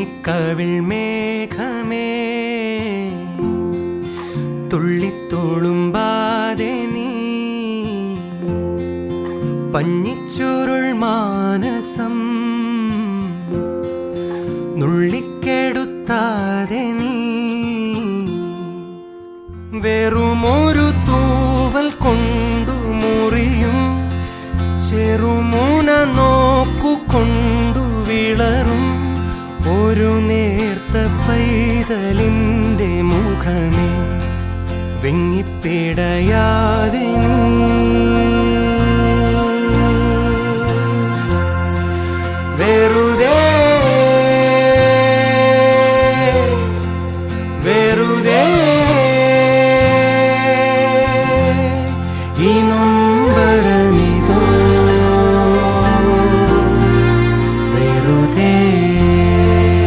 കുഞ്ഞിക്കവിൾ മേഘമേ തുള്ളിത്തോളുമ്പാതെ നീ പഞ്ഞിച്ചുരുൾ മാനസം നുള്ളിക്കെടുത്താതെ നീ വെറുമൊരു തൂവൽ കൊണ്ടു മുറിയും ചെറുമുന നോക്കുകൊണ്ടു വിളറും ഒരു നേർത്ത പൈതലിൻ്റെ മുഖമേ വെങ്ങിപ്പിടയാതെ നീ